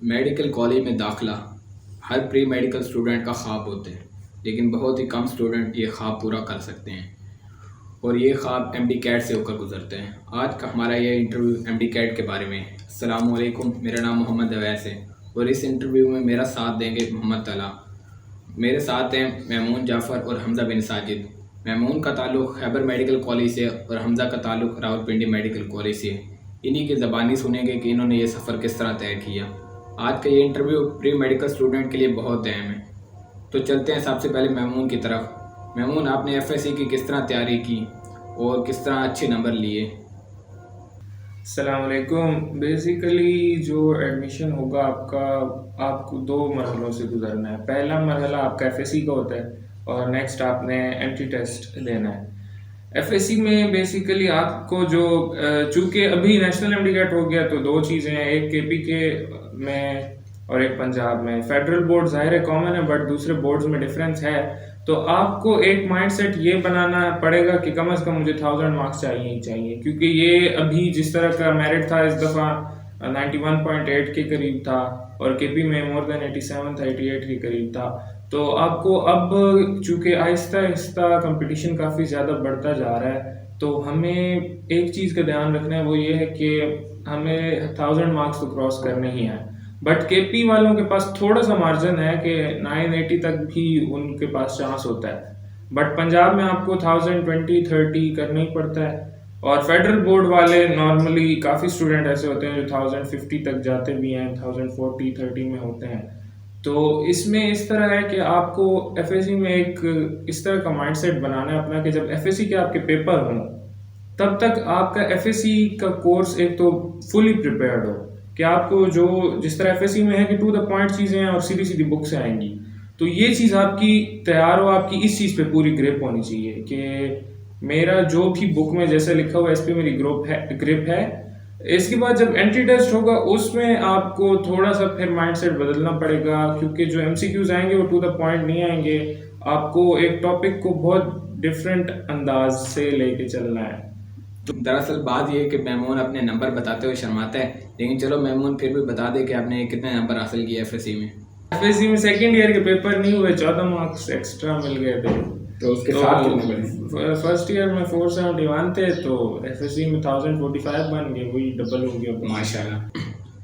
Medical college में दाखिला हर pre medical student का ख्वाब होता है, लेकिन बहुत ही कम स्टूडेंट ये ख्वाब पूरा कर सकते हैं और ये ख्वाब एमडी कैट से होकर गुजरते हैं। आज का हमारा ये इंटरव्यू एमडी कैट के बारे में है। अस्सलाम वालेकुम, मेरा नाम मोहम्मद अवैस है और इस इंटरव्यू में मेरा साथ देंगे मोहम्मद तला। मेरे साथ हैं महमून जाफ़र और हमज़ा बिन साजिद। महमून का ताल्लुक़ खैबर मेडिकल कॉलेज से और हमज़ा का ताल्लुक़ रावलपिंडी मेडिकल कॉलेज से। इन्हीं की ज़बानी सुनेंगे कि इन्होंने ये सफ़र किस तरह तय किया। आज का ये इंटरव्यू प्री मेडिकल स्टूडेंट के लिए बहुत अहम है। तो चलते हैं सबसे पहले महमून की तरफ। महमून, आपने एफएससी की किस तरह तैयारी की और किस तरह अच्छे नंबर लिए? अस्सलाम वालेकुम। बेसिकली जो एडमिशन होगा आपका, आपको दो मरहलों से गुजरना है। पहला मरहला आपका एफएससी का होता है और नेक्स्ट आपने एंट्री टेस्ट देना है। एफएससी में बेसिकली आपको जो चूँकि अभी नेशनल एमडी कैट हो गया तो दो चीज़ें हैं, एक केपी के में और एक पंजाब में। फेडरल बोर्ड ज़ाहिर है कॉमन है, बट दूसरे बोर्ड्स में डिफरेंस है। तो आपको एक माइंडसेट ये बनाना पड़ेगा कि कम से कम मुझे 1000 मार्क्स चाहिए ही चाहिए, क्योंकि ये अभी जिस तरह का मेरिट था इस दफ़ा 91.8 के करीब था और केपी में मोर देन 87 था, 88 के करीब था। तो आपको अब चूँकि आहिस्ता आहिस्ता कंपटीशन काफ़ी ज़्यादा बढ़ता जा रहा है, तो हमें एक चीज़ का ध्यान रखना है, वो ये है कि हमें 1000 मार्क्स तो क्रॉस करने ही हैं। बट केपी वालों के पास थोड़ा सा मार्जिन है कि 980 तक भी उनके पास चांस होता है, बट पंजाब में आपको 1020 30 करना ही पड़ता है। और फेडरल बोर्ड वाले नॉर्मली काफ़ी स्टूडेंट ऐसे होते हैं जो 1050 तक जाते भी हैं, 1040 30 में होते हैं। तो इसमें इस तरह है कि आपको एफएससी में एक इस तरह का माइंडसेट बनाना है अपना कि जब एफएससी के आपके पेपर हों तब तक आपका एफएससी का कोर्स एक तो फुली प्रिपेयर्ड हो, कि आपको जो जिस तरह एफएससी में है कि टू द पॉइंट चीज़ें हैं और सीधी सीधी बुक से आएंगी, तो ये चीज़ आपकी तैयार हो, आपकी इस चीज़ पे पूरी ग्रिप होनी चाहिए कि मेरा जो भी बुक में जैसे लिखा हुआ है इस पर मेरी ग्रिप है। इसके बाद जब एंट्री टेस्ट होगा उसमें आपको थोड़ा सा फिर माइंडसेट बदलना पड़ेगा, क्योंकि जो एमसीक्यूज आएंगे वो टू द पॉइंट नहीं आएंगे। आपको एक टॉपिक को बहुत डिफरेंट अंदाज से लेके चलना है। तो दरअसल बात यह है कि महमून अपने नंबर बताते हुए शर्माता है, लेकिन चलो महमून फिर भी बता दे कि आपने कितने नंबर हासिल किए एफएससी में। एफएससी में सेकेंड ईयर के पेपर नहीं हुए, 14 मार्क्स एक्स्ट्रा मिल गए थे। तो उसके साथ कितने बने? फर्स्ट ईयर में 471 थे, तो एफएससी में 1045 बन गए, वही डबल हो गया माशाल्लाह।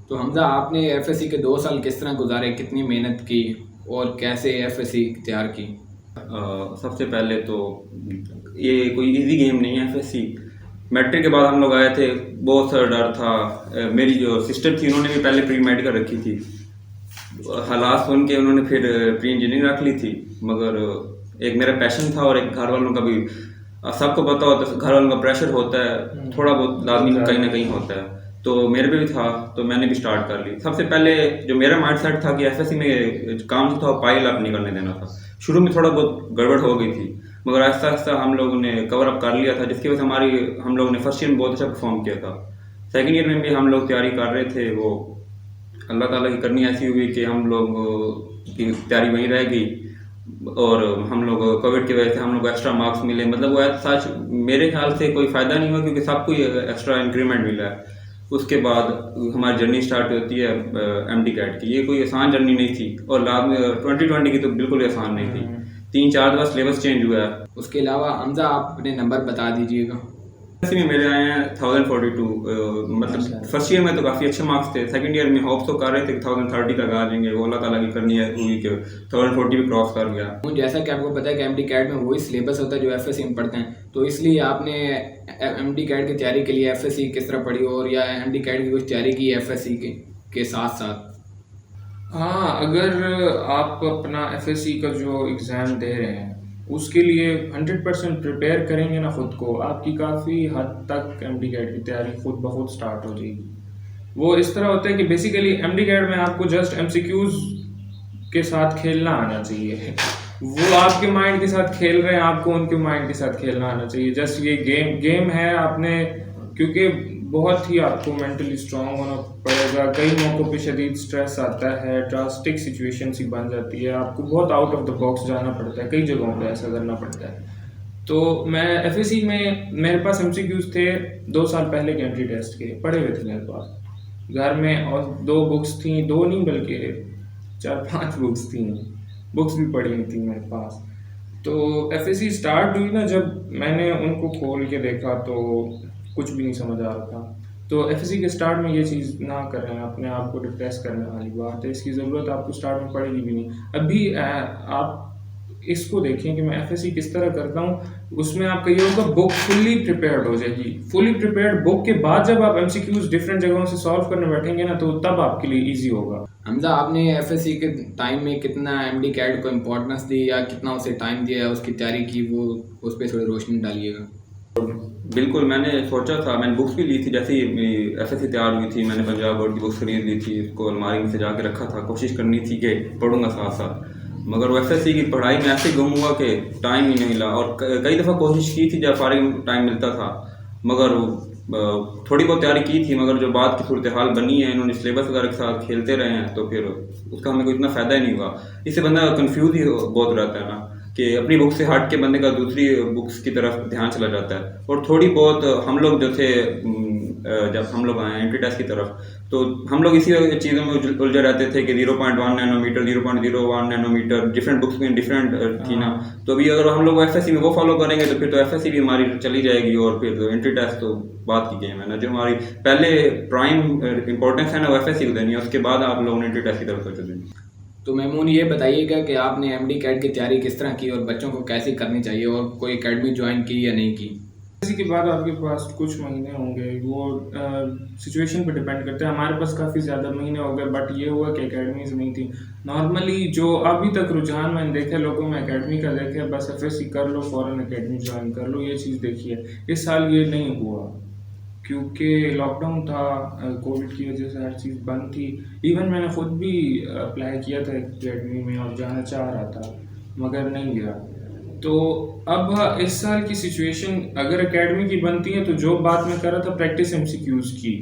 तो हमजा, आपने एफएससी के 2 साल किस तरह गुजारे, कितनी मेहनत की और कैसे एफएससी तैयार की? सबसे पहले तो ये कोई इजी गेम नहीं है एफएससी। मैट्रिक के बाद हम लोग आए थे, बहुत सारा डर था। मेरी जो सिस्टर थी उन्होंने भी पहले प्री मेडिकल रखी थी, हालात सुन के उन्होंने फिर प्री इंजीनियरिंग रख ली थी। मगर एक मेरा पैशन था और एक घर वालों का भी, सबको पता होता है घर वालों का प्रेशर होता है, थोड़ा बहुत लाजमी कहीं ना कहीं होता है, तो मेरे पे भी था, तो मैंने भी स्टार्ट कर ली। सबसे पहले जो मेरा माइंड सेट था कि एफएससी में काम जो था पाइल अप नहीं करने देना था। शुरू में थोड़ा बहुत गड़बड़ हो गई थी, मगर आहिस्ता आहिस्ता हम लोगों ने कवर अप कर लिया था, जिसकी वजह से हम लोगों ने फर्स्ट ईयर में बहुत अच्छा परफॉर्म किया था। सेकेंड ईयर में भी हम लोग तैयारी कर रहे थे, वो अल्लाह ताला की करनी ऐसी हुई कि हम लोग की तैयारी वहीं रह गई और हम लोग कोविड की वजह से हम लोग को एक्स्ट्रा मार्क्स मिले। मतलब वो सच मेरे ख्याल से कोई फ़ायदा नहीं हुआ, क्योंकि सबको एक्स्ट्रा इंक्रीमेंट मिला है। उसके बाद हमारी जर्नी स्टार्ट होती है एमडी कैट की। ये कोई आसान जर्नी नहीं थी और लास्ट में 2020 की तो बिल्कुल आसान नहीं थी। 3-4 दफ़ा सिलेबस चेंज हुआ है। उसके अलावा हमजा, आप अपने नंबर बता दीजिएगा। एफएससी में मेरे आए हैं 1042। मतलब फर्स्ट ईयर में तो काफ़ी अच्छे मार्क्स थे, सेकंड ईयर में होप्स तो कर रहे थे कि 1030 तक आ जाएंगे। वो अल्लाह ताला की करनी है हुई कि 1040 भी क्रॉस कर गया। जैसा कि आपको पता है कि एमडी कैट में वही सिलेबस होता है जो एफएससी में पढ़ते हैं, तो इसलिए आपने एमडी कैट की तैयारी के लिए एफएससी किस तरह पढ़ी और या एमडी कैट की कुछ तैयारी की एफएससी के साथ साथ? हाँ, अगर आप अपना एफएससी का जो एग्ज़ाम दे रहे हैं उसके लिए 100% प्रिपेयर करेंगे ना खुद को, आपकी काफ़ी हद तक एमडी कैट की तैयारी खुद ब खुद स्टार्ट हो जाएगी। वो इस तरह होता है कि बेसिकली एमडी कैट में आपको जस्ट एमसीक्यूज के साथ खेलना आना चाहिए। वो आपके माइंड के साथ खेल रहे हैं, आपको उनके माइंड के साथ खेलना आना चाहिए। जस्ट ये गेम है। आपने क्योंकि बहुत ही आपको मेंटली स्ट्रांग होना पड़ेगा। कई मौक़ों पे शदीद स्ट्रेस आता है, ड्रास्टिक सिचुएशन सी बन जाती है, आपको बहुत आउट ऑफ द बॉक्स जाना पड़ता है, कई जगहों पे ऐसा करना पड़ता है। तो मैं एफएससी में मेरे पास एमसीक्यूज थे 2 साल पहले के एंट्री टेस्ट के पढ़े हुए थे मेरे पास। घर में, और 2 बुक्स थी, 2 नहीं बल्कि 4-5 बुक्स थी, बुक्स भी पड़ी हुई थी मेरे पास। तो एफएससी स्टार्ट हुई ना, जब मैंने उनको खोल के देखा तो कुछ भी नहीं समझ आ रहा था। तो एफएससी के स्टार्ट में ये चीज़ ना करें, अपने आप को डिप्रेस करने वाली बात है, इसकी ज़रूरत आपको स्टार्ट में पड़ेगी भी नहीं। अभी आप इसको देखें कि मैं एफएससी किस तरह करता हूँ, उसमें आपका ये होगा बुक फुल्ली प्रिपेयर्ड हो जाएगी। फुल्ली प्रिपेयर्ड बुक के बाद जब आप एमसीक्यूज डिफरेंट जगहों से सॉल्व करने बैठेंगे ना, तो तब आपके लिए ईजी होगा। हमजा, आपने एफएससी के टाइम में कितना एमडी कैट को इम्पोर्टेंस दी या कितना उसे टाइम दिया, उसकी तैयारी की, वो उस पर थोड़ी रोशनी डालिएगा। बिल्कुल, मैंने सोचा था, मैंने बुक्स भी ली थी, जैसे ही एफएससी तैयार हुई थी मैंने पंजाब बोर्ड की बुक्स खरीद ली थी, उसको अलमारी में सजा के रखा था, कोशिश करनी थी कि पढ़ूंगा साथ साथ। मगर वो एफएससी की पढ़ाई में ऐसे गुम हुआ कि टाइम ही नहीं मिला, और कई दफ़ा कोशिश की थी जब फारिग टाइम मिलता था, मगर थोड़ी बहुत तैयारी की थी, मगर जो बात की सूरत हाल बनी है, इन्होंने सिलेबस वगैरह के साथ खेलते रहे हैं, तो फिर उसका हमें कोई इतना फ़ायदा ही नहीं हुआ। इससे बंदा कन्फ्यूज ही बहुत रहता है ना, कि अपनी बुक से हट के बंदे का दूसरी बुक्स की तरफ ध्यान चला जाता है। और थोड़ी बहुत हम लोग जो थे, जब हम लोग आए एंट्री टेस्ट की तरफ, तो हम लोग इसी चीज़ों में उलझे रहते थे कि 0.1 नैनोमीटर, 0.01 नैनोमीटर, डिफरेंट बुक्स में डिफरेंट थी ना। तो अभी अगर हम लोग एफएससी में वो फॉलो करेंगे तो फिर तो एफएससी भी हमारी चली जाएगी, और फिर तो एंट्री टेस्ट तो बात की गेम है ना। जो हमारी पहले प्राइम इंपॉर्टेंस है ना, वो एफएससी को देनी है, उसके बाद आप लोगों ने एंट्री टेस्ट की तरफ सोचा देनी। तो मेमून, ये बताइएगा कि आपने एमडी कैट की तैयारी किस तरह की और बच्चों को कैसे करनी चाहिए, और कोई एकेडमी ज्वाइन की या नहीं की? इसी के बाद आपके पास कुछ महीने होंगे, वो सिचुएशन पे डिपेंड करते हैं। हमारे पास काफ़ी ज़्यादा महीने हो गए, बट ये हुआ कि एकेडमीज़ नहीं थी। नॉर्मली जो अभी तक रुझान मैंने देखे लोगों में एकेडमी का देखे, बस एफएससी कर लो फ़ौरन एकेडमी ज्वाइन कर लो, ये चीज़ देखी है। इस साल ये नहीं हुआ क्योंकि लॉकडाउन था, कोविड की वजह से हर चीज़ बंद थी। इवन मैंने ख़ुद भी अप्लाई किया था एकेडमी में और जाना चाह रहा था, मगर नहीं गया। तो अब इस साल की सिचुएशन अगर एकेडमी की बनती है, तो जो बात मैं कर रहा था प्रैक्टिस एमसीक्यूज़ की,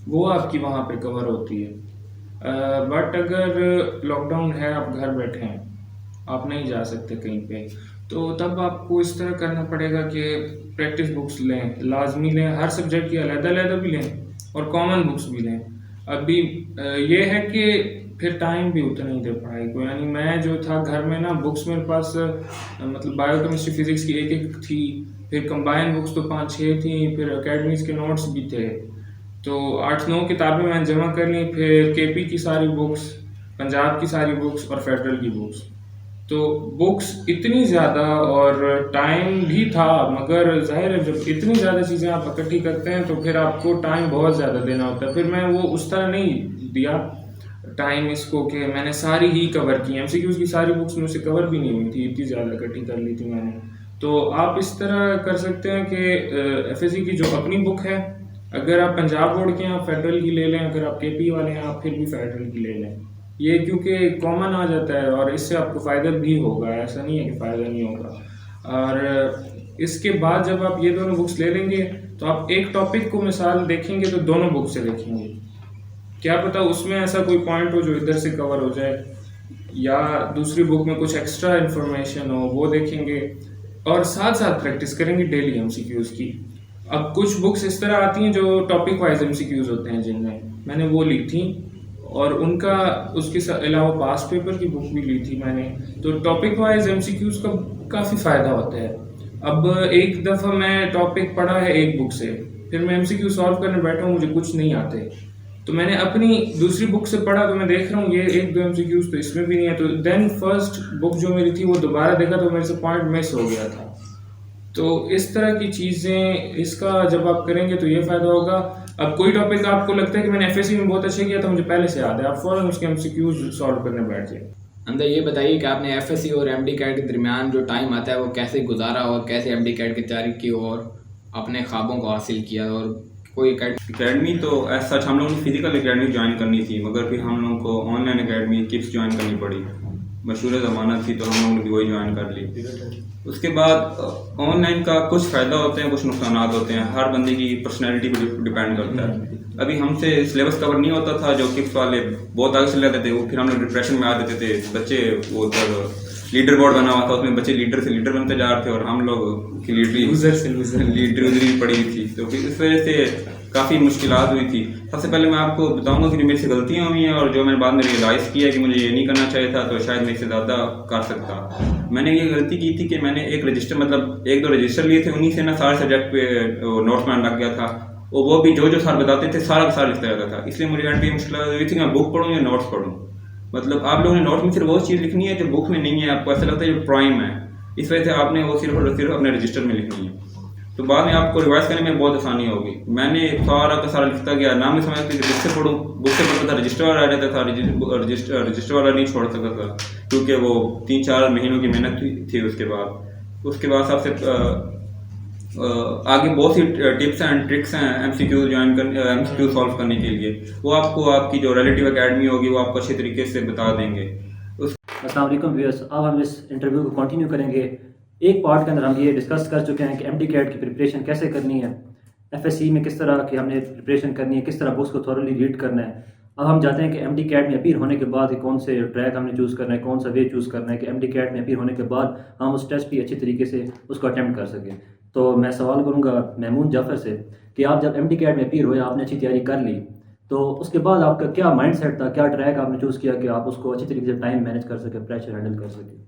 वो आपकी वहाँ पे कवर होती है। बट अगर लॉकडाउन है, आप घर बैठे हैं, आप नहीं जा सकते कहीं पे, तो तब आपको इस तरह करना पड़ेगा कि प्रैक्टिस बुक्स लें, लाजमी लें, हर सब्जेक्ट की अलग-अलग भी लें और कॉमन बुक्स भी लें। अभी ये है कि फिर टाइम भी उतना ही दे पढ़ाई को, यानी मैं जो था घर में ना, बुक्स मेरे पास मतलब बायोकेमिस्ट्री फिज़िक्स की एक थी, फिर कंबाइन बुक्स तो 5-6 थी, फिर एकेडमीज़ के नोट्स भी थे, तो 8-9 किताबें मैंने जमा कर ली, फिर केपी की सारी बुक्स, पंजाब की सारी बुक्स और फेडरल की बुक्स। तो बुक्स इतनी ज़्यादा और टाइम भी था, मगर ज़ाहिर है जब इतनी ज़्यादा चीज़ें आप इकट्ठी करते हैं तो फिर आपको टाइम बहुत ज़्यादा देना होता है। फिर मैं वो उस तरह नहीं दिया टाइम इसको कि मैंने सारी ही कवर की, एमसीक्यूज़ की सारी बुक्स मुझसे कवर भी नहीं हुई थी, इतनी ज़्यादा इकट्ठी कर ली थी मैंने। तो आप इस तरह कर सकते हैं कि एफएससी की जो अपनी बुक है, अगर आप पंजाब बोर्ड के हैं आप फेडरल की ले लें, अगर आप केपी वाले हैं आप फिर भी फेडरल की ले लें। ये क्योंकि कॉमन आ जाता है और इससे आपको फ़ायदा भी होगा, ऐसा नहीं है कि फ़ायदा नहीं होगा। और इसके बाद जब आप ये दोनों बुक्स ले लेंगे तो आप एक टॉपिक को मिसाल देखेंगे तो दोनों बुक से देखेंगे, क्या पता उसमें ऐसा कोई पॉइंट हो जो इधर से कवर हो जाए, या दूसरी बुक में कुछ एक्स्ट्रा इन्फॉर्मेशन हो, वो देखेंगे। और साथ साथ प्रैक्टिस करेंगे डेली एमसीक्यूज़ की। अब कुछ बुक्स इस तरह आती हैं जो टॉपिक वाइज एमसीक्यूज़ होते हैं, जिनमें मैंने वो ली थी, और उनका उसके अलावा पास्ट पेपर की बुक भी ली थी मैंने। तो टॉपिक वाइज एमसीक्यूज़ का काफ़ी फ़ायदा होता है। अब एक दफ़ा मैं टॉपिक पढ़ा है एक बुक से, फिर मैं एमसीक्यू सॉल्व करने बैठा हूँ, मुझे कुछ नहीं आते, तो मैंने अपनी दूसरी बुक से पढ़ा, तो मैं देख रहा हूँ ये 1-2 एमसीक्यूज़ तो इसमें भी नहीं है, तो देन फर्स्ट बुक जो मेरी थी वो दोबारा देखा तो मेरे से पॉइंट मिस हो गया था। तो इस तरह की चीज़ें, इसका जब आप करेंगे तो ये फ़ायदा होगा। अब कोई टॉपिक आपको लगता है कि मैंने एफएससी में बहुत अच्छे किया था, मुझे पहले से याद है, आप फ़ौरन उसके एमसीक्यूज़ सॉल्व करने बैठ जाए। अंदर ये बताइए कि आपने एफएससी और एमडी कैट के दरमियान जो टाइम आता है वो कैसे गुजारा, और कैसे एमडी कैट की तैयारी की और अपने ख्वाबों को हासिल किया। और कोई एकेडमी तो ऐसा सच हम लोगों ने फिजिकल एकेडमी ज्वाइन करनी थी, मगर फिर हम लोगों को ऑनलाइन एकेडमी किप्स ज्वाइन करनी पड़ी, मशहूर ज़मानत थी, तो हम लोगों ने वही ज्वाइन कर ली। उसके बाद ऑनलाइन का कुछ फ़ायदा होते हैं, कुछ नुकसान होते हैं, हर बंदे की पर्सनैलिटी पर डिपेंड करता है। अभी हमसे सिलेबस कवर नहीं होता था, जो किप्स वाले बहुत आगे चले जाते थे, वो फिर हम लोग डिप्रेशन में आ जाते थे बच्चे। वो तब लीडर बोर्ड बना हुआ था, उसमें बच्चे लीडर से लीडर बनते जा रहे थे, और हम लोग की लीडरी पड़ी हुई थी। तो फिर इस वजह से काफ़ी मुश्किलात हुई थी। सबसे पहले मैं आपको बताऊंगा कि जो मेरे से गलतियाँ हुई हैं और जो मैंने बाद में रियलाइज़ किया कि मुझे ये नहीं करना चाहिए था, तो शायद मैं इससे ज़्यादा कर सकता। मैंने ये गलती की थी कि मैंने एक रजिस्टर मतलब 1-2 रजिस्टर लिए थे, उन्हीं से ना सारे सब्जेक्ट पे नोट्स बनाने लग गया था, और वो भी जो सर बताते थे सारा का सारा लिखता रहता था। इसलिए मुझे एंड पे मुश्किल हुई थी कि मैं बुक पढ़ूँ या नोट्स पढ़ूँ। मतलब आप लोगों ने नोट्स में सिर्फ वो चीज़ लिखनी है जो बुक में नहीं है, आपको ऐसा लगता है जो प्राइम है, इस वजह से आपने वो सिर्फ और सिर्फ अपने रजिस्टर में लिखनी है। तो बाद में आपको रिवाइज करने में बहुत आसानी होगी। मैंने सारा का सारा लिखता गया, ना मैं समझता कि बुक से पढ़ूँ, बुक से पढ़ता था रजिस्टर वाला रह जाता था, रजिस्टर वाला नहीं छोड़ सकता था क्योंकि वो 3-4 महीनों की मेहनत थी। उसके बाद सबसे आगे बहुत सी टिप्स एंड ट्रिक्स हैं एमसीक्यू सॉल्व करने के लिए, वो आपको आपकी जो रिलेटिव एकेडमी होगी वो आपको अच्छे तरीके से बता देंगे। अस्सलाम वालेकुम व्यूअर्स, अब हम इस इंटरव्यू को कंटिन्यू करेंगे। एक पार्ट के अंदर हम ये डिस्कस कर चुके हैं कि एमडी कैट की प्रिपरेशन कैसे करनी है, एफएससी में किस तरह की हमने प्रिपरेशन करनी है, किस तरह बुक्स को थॉरली रीड करना है। अब हम जाते हैं कि एमडी कैट में अपीयर होने के बाद कि कौन से ट्रैक हमने चूज़ करना है, कौन सा वे चूज़ करना है कि एमडी कैट में अपीयर होने के बाद हम उस टेस्ट भी अच्छी तरीके से उसको अटैम्प्ट कर सकें। तो मैं सवाल करूँगा महमूद जाफ़र से कि आप जब एमडी कैट में अपीयर हुए, आपने अच्छी तैयारी कर ली, तो उसके बाद आपका क्या माइंड सेट था, क्या ट्रैक आपने चूज़ किया कि आप उसको अच्छी तरीके से टाइम मैनेज कर सकें, प्रेशर हैंडल कर सकें?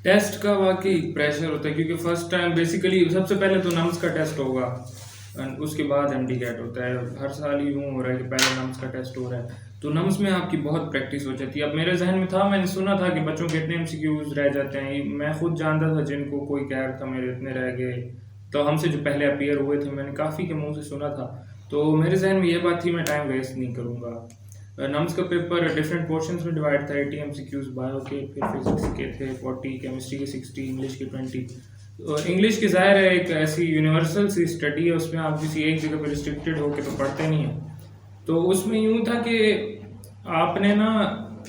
टेस्ट का वाकई प्रेशर होता है क्योंकि फर्स्ट टाइम बेसिकली सबसे पहले तो नम्स का टेस्ट होगा, उसके बाद एमडी कैट होता है। हर साल ही यूँ हो रहा है कि पहले नम्स का टेस्ट हो रहा है, तो नम्स में आपकी बहुत प्रैक्टिस हो जाती है। अब मेरे जहन में था, मैंने सुना था कि बच्चों के इतने एमसीक्यूज रह जाते हैं, मैं खुद जानता था जिनको कोई कह रहा था मेरे इतने रह गए, तो हमसे जो पहले अपीयर हुए थे मैंने काफ़ी के मुँह से सुना था, तो मेरे जहन में ये बात थी मैं टाइम वेस्ट नहीं करूँगा। नम्स का पेपर डिफरेंट पोर्शंस में डिवाइड था, 80 एमसीक्यूज बायो के, फिर फिजिक्स के थे 40, केमिस्ट्री के 60, इंग्लिश के 20। इंग्लिश की ज़ाहिर है एक ऐसी यूनिवर्सल सी स्टडी है, उसमें आप किसी एक जगह पर रिस्ट्रिक्टेड होकर तो पढ़ते नहीं हैं। तो उसमें यूँ था कि आपने ना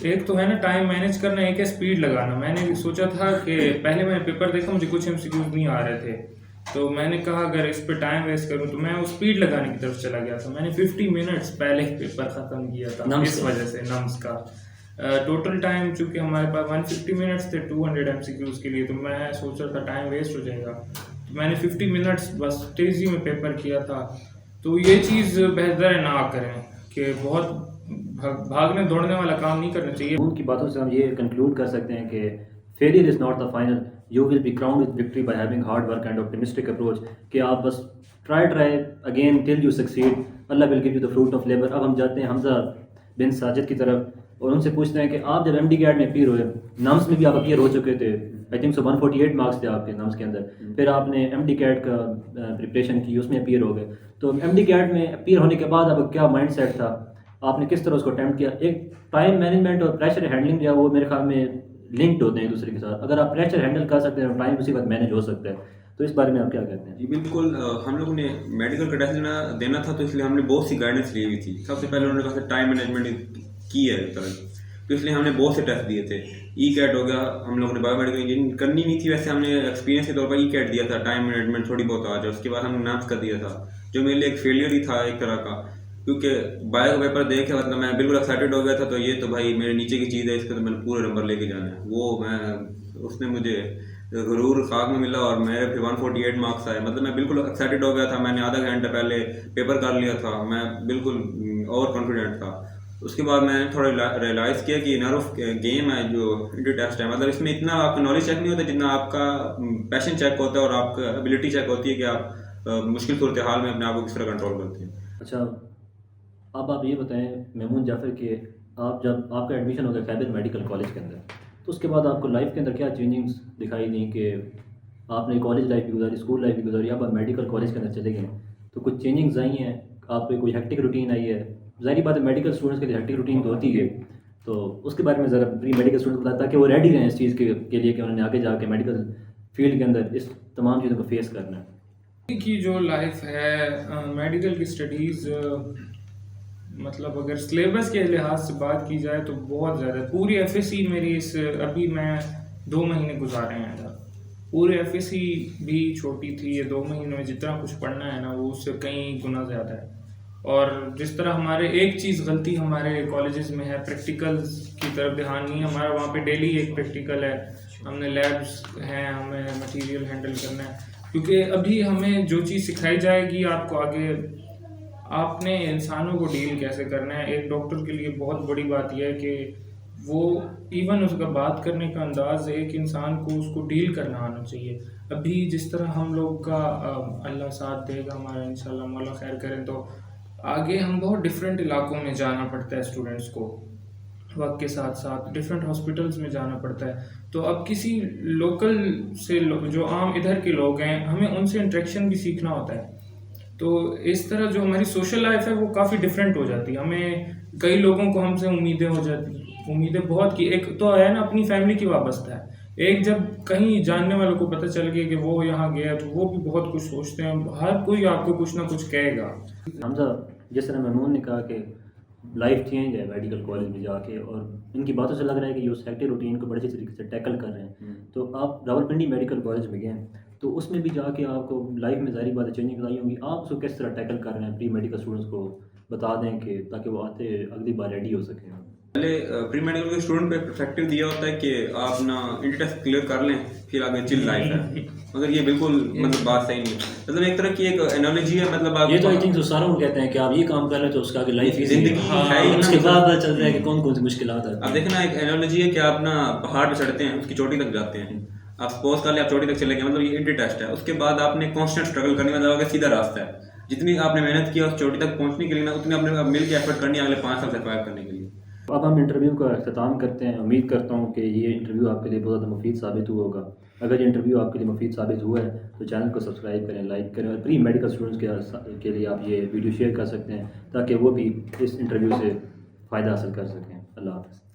एक तो है ना टाइम मैनेज करना, एक है स्पीड लगाना। मैंने सोचा था कि पहले मैंने पेपर देखा, मुझे कुछ एमसीक्यूज नहीं आ रहे थे, तो मैंने कहा अगर इस पे टाइम वेस्ट करूं, तो मैं उस स्पीड लगाने की तरफ चला गया था। मैंने 50 मिनट्स पहले पेपर ख़त्म किया था इस वजह से नम्स का। टोटल टाइम चूँकि हमारे पास 150 मिनट्स थे 200 एमसीक्यूज़ के लिए, तो मैं सोच रहा था टाइम वेस्ट हो जाएगा, तो मैंने 50 मिनट्स बस तेज़ी में पेपर किया था। तो ये चीज़ बेहतर है ना करें कि बहुत भागने दौड़ने वाला काम नहीं करना चाहिए। उनकी बातों से हम ये कंक्लूड कर सकते हैं कि failure is not the final, you will be crowned with victory by having hard work and optimistic approach, कि आप बस try again till you succeed, Allah will give you the fruit of labour. अब हम जाते हैं हमजा बिन साजिद की तरफ और उनसे पूछते हैं कि आप जब एमडी कैट में अपीयर हुए, नम्स में भी आप अपीयर हो चुके थे, आई थिंक सो 148 मार्क्स थे आपके नम्स के अंदर, फिर आपने एमडी कैट का प्रिपरेशन की, उसमें अपीयर हो गए। तो एमडी कैट में अपीयर होने के बाद आपका क्या माइंड सेट था, आपने किस तरह उसको अटैम्प्ट किया? एक टाइम मैनेजमेंट और प्रेशर हैंडलिंग जो है वो मेरे ख्याल में लिंक्ड होते हैं एक दूसरे के साथ। अगर आप प्रेशर हैंडल कर सकते हैं, टाइम उसी वक्त मैनेज हो सकता है, तो इस बारे में आप क्या कहते हैं? जी बिल्कुल, हम लोगों ने मेडिकल का टेस्ट देना था, तो इसलिए हमने बहुत सी गाइडेंस ली हुई थी। सबसे पहले उन्होंने कहा टाइम मैनेजमेंट की है एक तरह, तो इसलिए हमने बहुत से टेस्ट दिए थे। ई कैट हो गया, हम लोगों ने बायोमेडिकल इंजीनियरिंग करनी नहीं थी, वैसे हमने एक्सपीरियंस के तौर पर ई कैट दिया था, टाइम मैनेजमेंट थोड़ी बहुत आ जाए। उसके बाद हमने नम्स का दिया था, जो मेरे लिए एक फेलियर ही था एक तरह का, क्योंकि बायो का पेपर देख के मतलब मैं बिल्कुल एक्साइटेड हो गया था, तो ये तो भाई मेरे नीचे की चीज़ है, इसका तो मैंने पूरे नंबर लेके जाना है। वो मैं उसने मुझे ज़रूर खाक में मिला और मेरे फिर 148 मार्क्स आए। मतलब मैं बिल्कुल एक्साइटेड हो गया था, मैंने आधा घंटा पहले पेपर कर लिया था, मैं बिल्कुल ओवर कॉन्फिडेंट था। उसके बाद मैंने थोड़ा रियलाइज़ किया कि नर्व गेम है जो इंट्री टेस्ट है, मतलब इसमें इतना आपका नॉलेज चेक नहीं होता जितना आपका पैशन चेक होता है और आपका एबिलिटी चेक होती है कि आप मुश्किल सूरत हाल में अपने आप को किस तरह कंट्रोल करते हैं। अच्छा, अब आप ये बताएं महमूद जाफ़र कि आप जब आपका एडमिशन हो गया खैबर मेडिकल कॉलेज के अंदर, तो उसके बाद आपको लाइफ के अंदर क्या चेंजिंग्स दिखाई दी कि आपने कॉलेज लाइफ भी गुजारी, स्कूल लाइफ भी गुजारी, अब आप मेडिकल कॉलेज के अंदर चले गए, तो कुछ चेंजिंग्स आई हैं, आप पे कोई हेक्टिक रूटीन आई है? ज़ाहिर बात है मेडिकल स्टूडेंट्स के लिए हेक्टिक रूटीन तो होती है, तो उसके बारे में ज़रा प्री मेडिकल स्टूडेंट्स को बताया ताकि वो रेडी रहें इस चीज़ के लिए कि उन्होंने आगे जाके मेडिकल फील्ड के अंदर इस तमाम चीज़ों को फेस करना है। की जो लाइफ है मेडिकल की स्टडीज़, मतलब अगर सिलेबस के लिहाज से बात की जाए तो बहुत ज़्यादा, पूरी एफएससी मेरी इस अभी मैं 2 महीने गुजारे हैं, पूरी एफएससी भी छोटी थी, ये 2 महीने में जितना कुछ पढ़ना है ना वो उससे कई गुना ज़्यादा है। और जिस तरह हमारे एक चीज़ गलती हमारे कॉलेजेस में है, प्रैक्टिकल्स की तरफ ध्यान नहीं है हमारा। वहाँ पे डेली एक प्रैक्टिकल है, हमने लैब्स हैं, हमें मटेरियल हैंडल करना है, क्योंकि अभी हमें जो चीज़ सिखाई जाएगी आपको आगे आपने इंसानों को डील कैसे करना है। एक डॉक्टर के लिए बहुत बड़ी बात यह है कि वो इवन उसका बात करने का अंदाज़ एक इंसान को उसको डील करना आना चाहिए। अभी जिस तरह हम लोग का अल्लाह साथ देगा हमारा, इंशाल्लाह मौला खैर करें, तो आगे हम बहुत डिफरेंट इलाकों में जाना पड़ता है स्टूडेंट्स को, वक्त के साथ साथ डिफरेंट हॉस्पिटल्स में जाना पड़ता है। तो अब किसी लोकल से जो आम इधर के लोग हैं, हमें उनसे इंटरेक्शन भी सीखना होता है। तो इस तरह जो हमारी सोशल लाइफ है वो काफ़ी डिफरेंट हो जाती है। हमें कई लोगों को हमसे उम्मीदें हो जाती हैं, उम्मीदें बहुत की। एक तो है ना, अपनी फैमिली की वाबस्ता है। एक जब कहीं जानने वालों को पता चल गया कि वो यहाँ गया, तो वो भी बहुत कुछ सोचते हैं। हर कोई आपको कुछ ना कुछ कहेगा। हमजा, जिस तरह महमूद ने कहा कि लाइफ चेंज है मेडिकल कॉलेज में जाके, और इनकी बातों से लग रहा है कि ये उस हेक्टिक रूटीन को बड़े अच्छे तरीके से टैकल कर रहे हैं। तो आप रावलपिंडी मेडिकल कॉलेज में गए हैं, तो उसमें भी जाके आपको लाइफ में ज़ाहिर बात चेंजिंग आई होंगी। आप उसको किस तरह टैकल कर रहे हैं? प्री मेडिकल स्टूडेंट्स को बता दें कि ताकि वो आते अगली बार रेडी हो सकें। पहले प्री मेडिकल के स्टूडेंट पे परस्पेक्टिव दिया होता है कि आप ना इंटर टेस्ट क्लियर कर लें, फिर आगे चिल लाइफ है। मगर ये बिल्कुल मतलब बात सही नहीं है। मतलब एक तरह की एक एनालॉजी है, मतलब आप ये तो आई थिंक सारा कहते हैं कि आप ये काम कर रहे हैं तो उसका आगे लाइफ जिंदगी है ही ना। उसके बाद पता चलता है कि कौन कौन सी मुश्किलात है। अब देखना, एक एनालॉजी है कि आप ना पहाड़ पे चढ़ते हैं, उसकी चोटी तक जाते हैं। आप सपोज कर ले आप चोटी तक चले गए, मतलब ये इंटर टेस्ट है। उसके बाद आपने कांस्टेंट स्ट्रगल करने का, मतलब सीधा रास्ता है। जितनी आपने मेहनत की उस चोटी तक पहुंचने के लिए ना, उतनी आपने मिल के एफर्ट करनी है अगले 5 साल सर्वाइव करने के लिए। अब हम इंटरव्यू का अख्ताम करते हैं। उम्मीद करता हूँ कि ये इंटरव्यू आपके लिए बहुत ज़्यादा मुफीद साबित हुआ होगा। अगर ये इंटरव्यू आपके लिए मुफीद साबित हुआ है तो चैनल को सब्सक्राइब करें, लाइक करें, और प्री मेडिकल स्टूडेंट्स के लिए आप ये वीडियो शेयर कर सकते हैं ताकि वो भी इस इंटरव्यू से फ़ायदा हासिल कर सकें। अल्लाह हाफ़िज़।